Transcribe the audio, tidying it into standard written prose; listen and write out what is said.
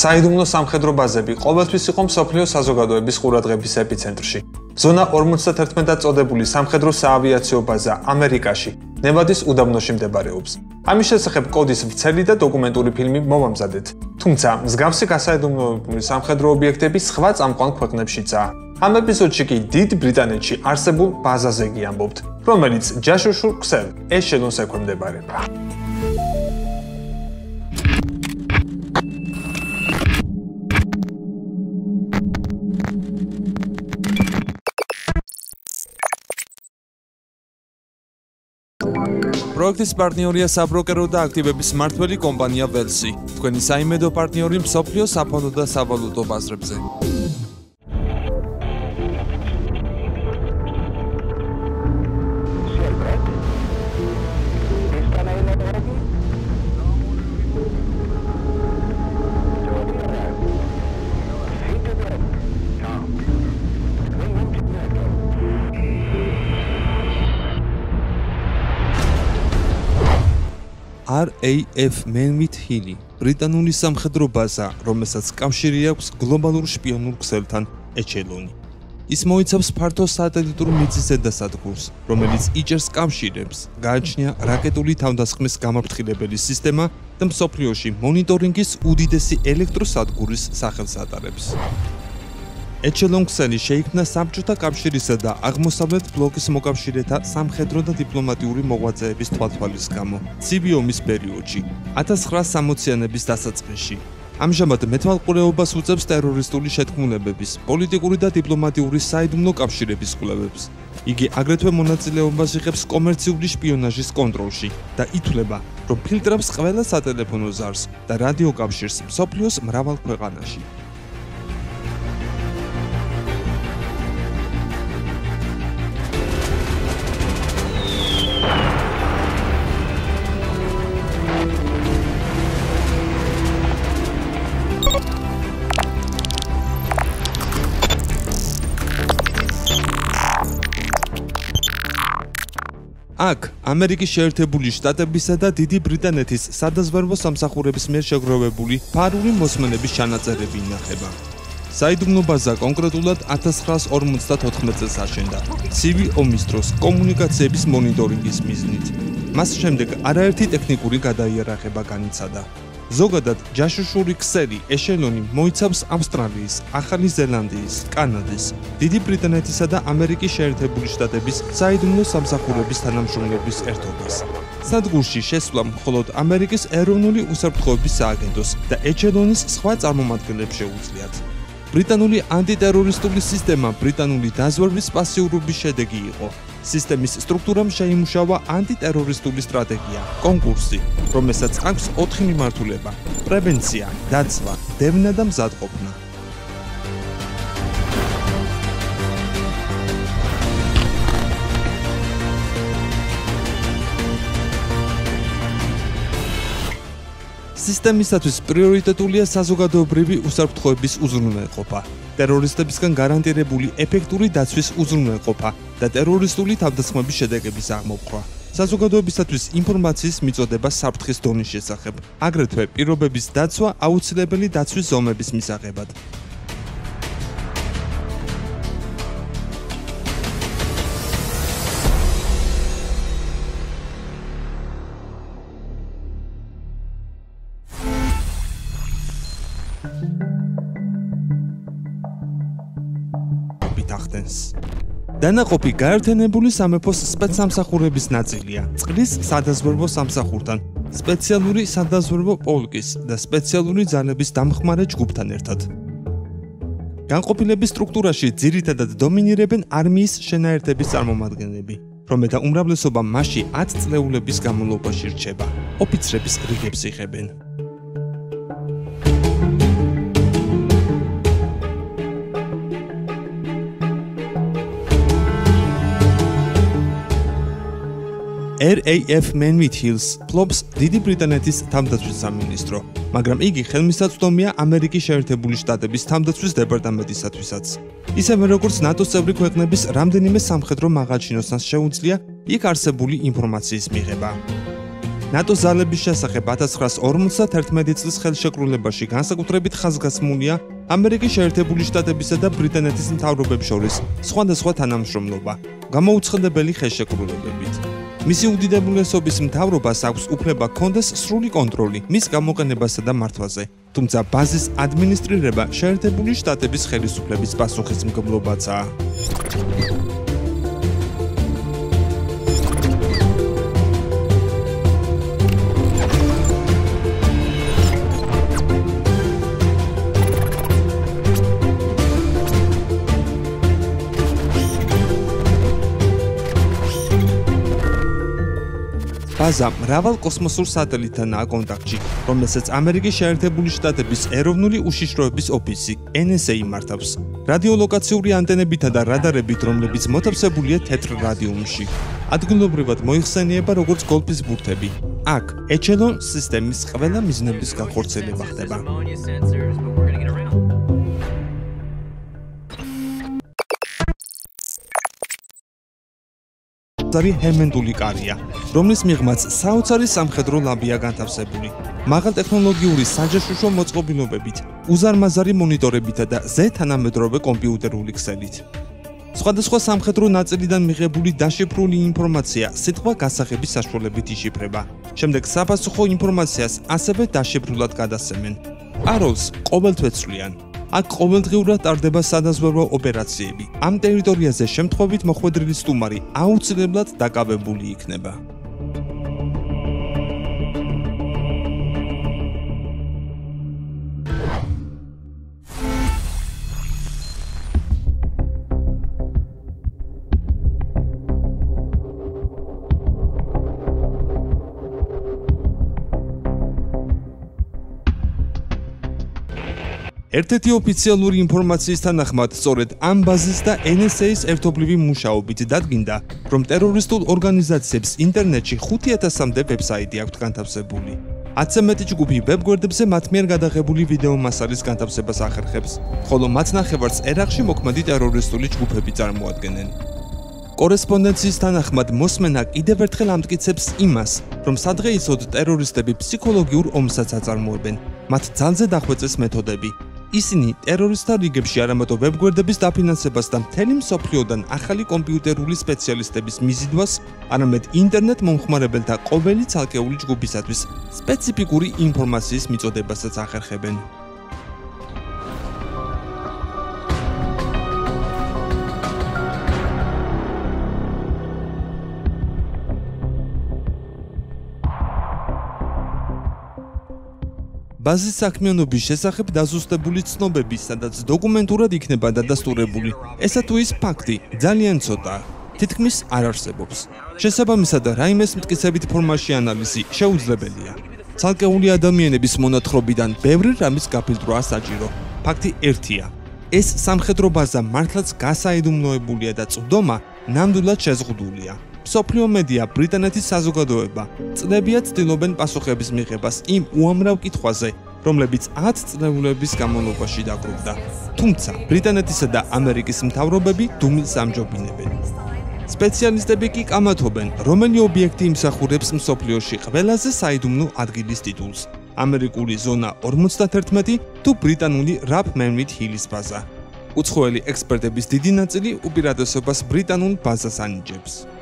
საიდუმლო სამხედრო ბაზები ყოველთვის იყო მსოფლიო საზოგადოების ყურადღების ეპიცენტრში. ზონა 51 წოდებული სამხედრო საავიაციო ბაზა ამერიკაში, ნევადის უდაბნოში მდებარეობს. ამის შესახებ კოდის ვრცელი და დოკუმენტური ფილმი მოვამზადეთ. თუმცა, მსგავსი გასაიდუმლოებული სამხედრო ობიექტები სხვა წამყვან ქვეყნებშიცაა. ამ ეპიზოდში კი დიდ ბრიტანეთში არსებულ ბაზაზე გიამბობთ, რომელიც ჯაშუშურ ქსელ ეშელონს ექვემდებარება. პროექტის პარტნიორია საბროკერო და აქტივების მმართველი კომპანია ველსი. თქვენი საიმედო პარტნიორი მსოფლიო საფონდო და სავალუტო ბაზრებზე. RAF Menwith Hill, ბრიტანული სამხედრო ბაზა, რომელსაც კავშირი აქვს გლობალურ შპიონურ ქსელთან ეჩელონი. ის მოიცავს ფართო სატელიტურ მიწის ზედასადგურს, რომელიც იჭერს კავშირებს, გააჩნია რაკეტული თავდასხმის გამაფრთხილებელი სისტემა და მსოფლიოში მონიტორინგის უდიდესი ელექტროსადგურის სახელს ატარებს. ეჩელონ ქსელი შეიქმნა საბჭოთა კავშირისა და აღმოსავლეთ ბლოკის მოკავშირეთა სამხედრო და დიპლომატიური მოღვაწეების თვალთვალის გამო ცივი ომის პერიოდში 1960-იანების დასაწყისში. ამჟამად მეთვალყურეობას უწევს ტერორისტული შეთქმულებების, პოლიტიკური და დიპლომატიური საიდუმლო კავშირების კვლევებს. იგი აგრეთვე მონაწილეობას იღებს კომერციული შპიონაჟის კონტროლში და ითვლება, რომ ფილტრავს ყველა სატელეფონო ზარს და რადიოკავშირს მსოფლიოს მრავალ ქვეყანაში. აქ ამერიკის შეერთებული შტატებისა და დიდი ბრიტანეთის სადაზვერვო სამსახურების მიერ შეგროვებული ფარული მოსმენების ჩანაწერები ინახება. საიდუმლო ბაზა კონკრეტულად 1954 წელს აშენდა, ცივი ომის დროს კომუნიკაციების მონიტორინგის მიზნით. მას შემდეგ არაერთი ტექნიკური გადაიარაღება განიცადა. ზოგადად, ჯაშუშური ქსელი ეშელონი მოიცავს ავსტრალიის, ახალი ზელანდიის, კანადის, დიდი ბრიტანეთისა და ამერიკის შეერთებული შტატების საიდუმლო სამსახურების თანამშრომლობის ერთობას. სადგურში შესვლა მხოლოდ ამერიკის ეროვნული უსაფრთხოების სააგენტოს და ეჩელონის სხვა წარმომადგენლებს შეუძლიათ. ბრიტანული ანტიტერორისტული სისტემა ბრიტანული დაზვერვის პასიურობის შედეგი იყო. სისტემის სტრუქტურამ შეიმუშავა ანტიტერორისტული სტრატეგია, კონკურსი, რომელსაც აქვს 4 მიმართულება: პრევენცია, დაცვა, დევნა და მზადყოფნა. სისტემისათვის პრიორიტეტულია საზოგადოებრივი უსაფრთხოების უზრუნველყოფა, ტერორისტებისგან გარანტირებული ეფექტური დაცვის უზრუნველყოფა და ტერორისტული თავდასხმების შედეგების აღმოფხვრა. საზოგადოებისათვის ინფორმაციის მიწოდება საფრთხის დონის შესახებ, აგრეთვე პირობების დაცვა აუცილებელი დაცვის ზომების მისაღებად. დანაყოფი გაერთიანებული სამეფოს სპეცსამსახურების ნაწილია, წყლის სადაზვერვო სამსახურთან, სპეციალური სადაზვერვო პოლკის და სპეციალური ძალების დამხმარე ჯგუფთან ერთად. განყოფილების სტრუქტურაში ძირითადად დომინირებენ არმიის შენაერთების წარმომადგენლები, რომელთა უმრავლესობა მასში 10 წლეულების განმავლობაში რჩება. ოფიცრების რიგებს იღებენ. RAF Menwith Hills ფლობს დიდი ბრიტანეთის თავდაცვის სამინისტრო, მაგრამ იგი ხელმისაწვდომია ამერიკის შეერთებული შტატების თავდაცვის დეპარტამენტისათვისაც. ისევე როგორც ნატოს წევრი ქვეყნების რამდენიმე სამხედრო მაღალჩინოსნას შეუძლია იქ არსებული ინფორმაციის მიღება. ნატო ძალების შესახებ 1951 წლის ხელშეკრულებაში განსაკუთრებით ხაზგასმულია ამერიკის შეერთებული შტატებისა და ბრიტანეთის მთავრობებს შორის სხვადასხვა თანამშრომლობა, გამოუცხადებელი ხელშეკრულებებით. მისი უდიდებულესობის მთავრობას აქვს უფლება ჰქონდეს სრული კონტროლი მის გამოყენებასა და მართვაზე, თუმცა ბაზის ადმინისტრირება შეერთებული შტატების ხელისუფლების პასუხისმგებლობაცაა. ბაზა მრავალ კოსმოსურ სატელიტთანაა კონტაქტში, რომელსაც ამერიკის შეერთებული შტატების ეროვნული უშიშროების ოფისი NSA მართავს. რადიოლოკაციური ანტენებითა და რადარებით, რომლებიც მოთავსებულია თეთრ რადიუმში. ადგილობრივად მოიხსენიება როგორც გოლფის ბურთები. აქ ეჩელონ სისტემის ყველა მიზნების განხორციელება ხდება. ჰერმენტული კარია, რომლის მიღმაც საოცარი სამხედრო ლაბია განთავსებული. მაღალტექნოლოგიური საჯაშუშო მოწყობილობებით, უზარმაზარი მონიტორებითა და ზეთანამედროვე კომპიუტერული ქსელით. სხვადასხვა სამხედრო ნაწილიდან მიღებული დაშიფრული ინფორმაცია სიტყვა გასაღების საშუალებით იშიფრება. შემდეგ საპასუხო ინფორმაციას ასევე დაშიფრულად გადასცემენ. პაროლს ყოველთვე ცვლიან. აქ ყოველდღიურად ტარდება სადაზვერვო ოპერაციები. ამ ტერიტორიაზე შემთხვევით მოხვედრილი სტუმარი აუცილებლად დაკავებული იქნება. ერთ-ერთი ოფიციალური ინფორმაციის თანახმად, სწორედ ამ ბაზის და NSA-ის ერთობლივი მუშაობით დადგინდა, რომ ტერორისტულ ორგანიზაციებს ინტერნეტში 5000-მდე ვებსაიტი აქვთ განთავსებული. 10-ზე მეტი ჯგუფი ვებგვერდებზე მათ მიერ გადაღებული ვიდეო მასალის განთავსებას ახერხებს, ხოლო მათ ნახევარს ერაყში მოქმედი ტერორისტული ჯგუფები წარმოადგენენ. კორესპონდენციის თანახმად, მოსმენა კიდევ ერთხელ ამტკიცებს იმას, რომ სადღეისოდ ტერორისტები ფსიქოლოგიურ ომსაც აწარმოებენ, მათ ძალზე დახვეწეს მეთოდები. ისინი ტერორისტთა რიგებში არამატო ვებგვერდების დაფინანსებას და მთელი მსოფლიოდან ახალი კომპიუტერული სპეციალისტების მიზიდვას, არამედ ინტერნეტ მომხმარებელთა ყოველი ცალკეული ჯგუფისათვის სპეციფიკური ინფორმაციის მიწოდებასაც ახერხებენ. ბაზის საქმიანობის შესახებ დაზუსტებული ცნობები, სადაც დოკუმენტურად იქნება დადასტურებული, ესა თუ ის ფაქტი ძალიან ცოტაა, თითქმის არ არსებობს. შესაბამისად, რაიმეს მტკიცებით ფორმაში ანალიზი შეუძლებელია. ცალკეული ადამიანების მონათხრობიდან ბევრი რამის გაფილტროა საჭირო. ფაქტი ერთია: ეს სამხედრო ბაზა მართლაც გასაიდუმლოებულია და წვდომა ნამდვილად შეზღუდულია. მსოფლიო მედია, ბრიტანეთის საზოგადოება წლებია ცდილობენ პასუხების მიღებას იმ უამრავ კითხვაზე, რომლებიც 10 წლეულების განმავლობაში დაგროვდა. თუმცა, ბრიტანეთისა და ამერიკის მთავრობები დუმილს ამჯობინებენ. სპეციალისტები კი კამათობენ, რომელი ობიექტი იმსახურებს მსოფლიოში ყველაზე საიდუმლო ადგილის ტიტულს: ამერიკული ზონა 51 თუ ბრიტანული რაფ-მენვით ჰილის ბაზა. უცხოელი ექსპერტების დიდი ნაწილი უპირატესობას ბრიტანულ ბაზას ანიჭებს.